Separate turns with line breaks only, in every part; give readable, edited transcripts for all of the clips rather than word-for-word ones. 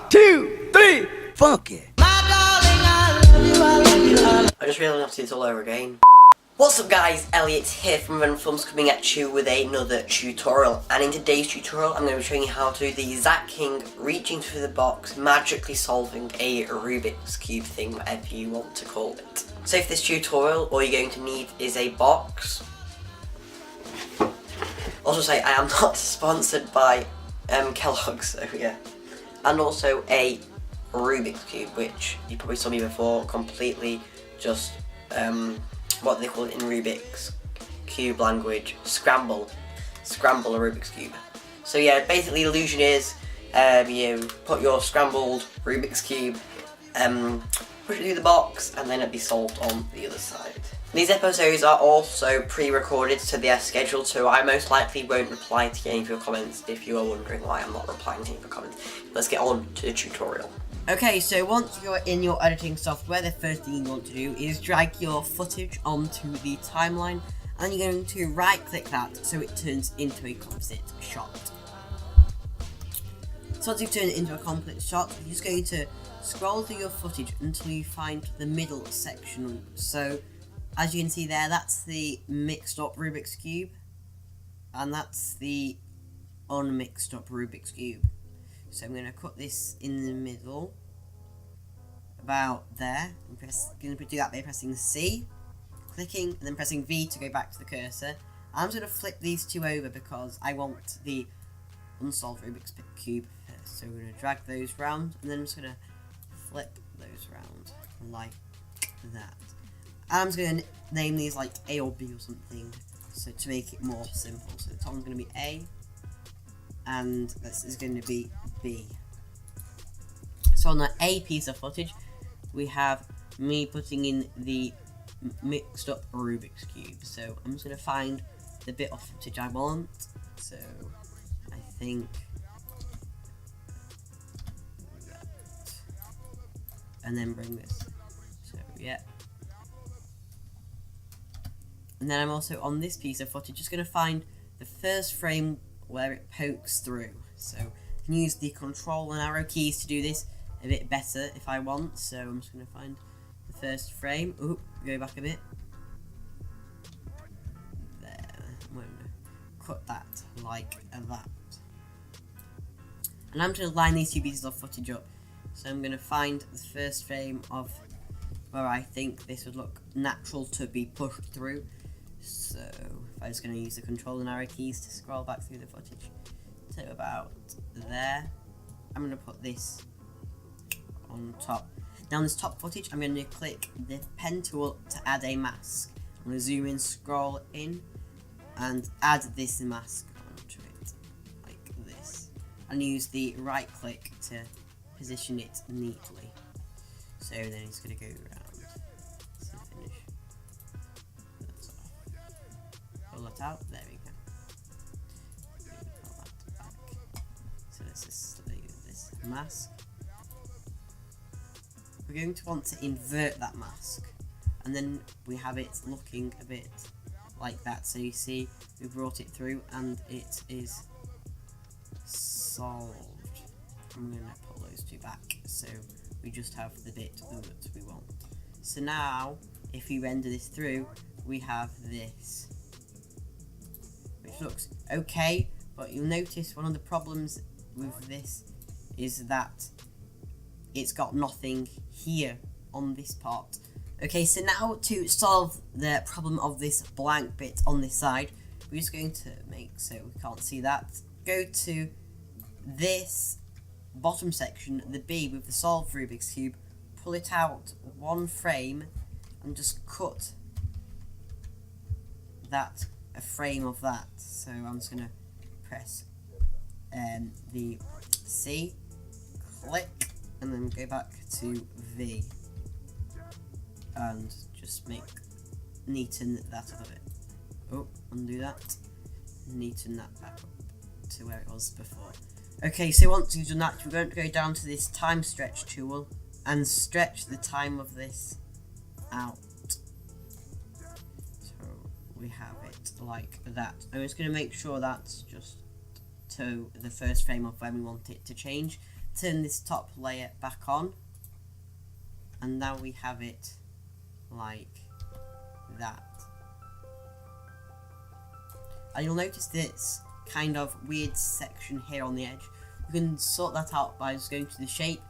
2, 3, fuck it.
I just really want to do this all over again. What's up guys, Elliot here from Venom coming at you with another tutorial, and in today's tutorial I'm going to be showing you how to do the Zack King reaching through the box, magically solving a Rubik's Cube thing, whatever you want to call it. So for this tutorial all you're going to need is a box. Also say I am not sponsored by Kellogg's, so yeah. And also a Rubik's Cube, which you probably saw me before, completely just what they call it in Rubik's Cube language, scramble a Rubik's Cube. So yeah, basically the illusion is you put your scrambled Rubik's Cube, push it through the box, and then it'll be solved on the other side. These episodes are also pre-recorded, so they are scheduled, so I most likely won't reply to any of your comments if you are wondering why I'm not replying to any of your comments. Let's get on to the tutorial. Okay, so once you're in your editing software, the first thing you want to do is drag your footage onto the timeline, and you're going to right click that so it turns into a composite shot. So once you've turned it into a composite shot, you're just going to scroll through your footage until you find the middle section. So as you can see there, that's the mixed up Rubik's Cube, and that's the unmixed up Rubik's Cube. So I'm going to cut this in the middle, about there. I'm going to do that by pressing C, clicking, and then pressing V to go back to the cursor. I'm just going to flip these two over because I want the unsolved Rubik's Cube first. So we're going to drag those round, and then I'm just going to flip those round like that. And I'm just going to name these like A or B or something, so to make it more simple. So the top one's going to be A, and this is going to be B. So on the A piece of footage, we have me putting in the mixed up Rubik's Cube. So I'm just going to find the bit of footage I want. So I think that, and then bring this. So yeah. And then I'm also on this piece of footage just going to find the first frame where it pokes through. So I can use the control and arrow keys to do this a bit better if I want. So I'm just going to find the first frame. Ooh, go back a bit. There. I'm going to cut that like that. And I'm just going to line these two pieces of footage up. So I'm going to find the first frame of where I think this would look natural to be pushed through. So I'm just going to use the control and arrow keys to scroll back through the footage to about there. I'm going to put this on top. Now on this top footage, I'm going to click the pen tool to add a mask. I'm going to zoom in, scroll in, and add this mask onto it, like this. And use the right click to position it neatly. So then it's going to go around. Out. There we go. Pull that back. So let's just leave this mask. We're going to want to invert that mask, and then we have it looking a bit like that. So you see, we brought it through, and it is solved. I'm going to pull those two back, so we just have the bit that we want. So now, if we render this through, we have this. Which looks okay, but you'll notice one of the problems with this is that it's got nothing here on this part. Okay, so now to solve the problem of this blank bit on this side, we're just going to make so we can't see that. Go to this bottom section, the B with the solved Rubik's Cube, pull it out one frame, and just cut that. A frame of that. So I'm just going to press the C, click, and then go back to V, and just neaten that up a bit. Oh, undo that, neaten that back up to where it was before. Okay, so once you've done that, we're going to go down to this time stretch tool and stretch the time of this out. We have it like that. I'm just going to make sure that's just to the first frame of when we want it to change. turn this top layer back on, and now we have it like that. And you'll notice this kind of weird section here on the edge. You can sort that out by just going to the shape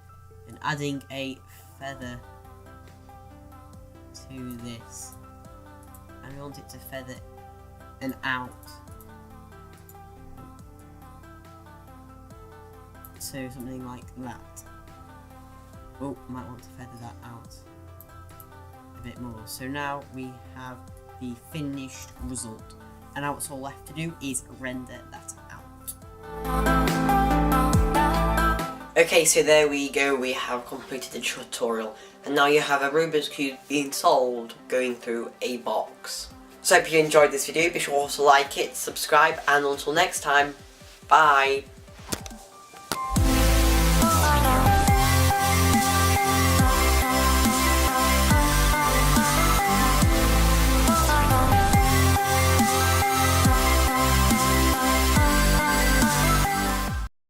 and adding a feather to this, and we want it to feather and out. So something like that. Oh, might want to feather that out a bit more. So now we have the finished result, and now what's all left to do is render that out. Okay, so there we go, we have completed the tutorial, and now you have a Rubik's Cube being solved going through a box. So I hope you enjoyed this video. Be sure to like it, subscribe, and until next time, bye!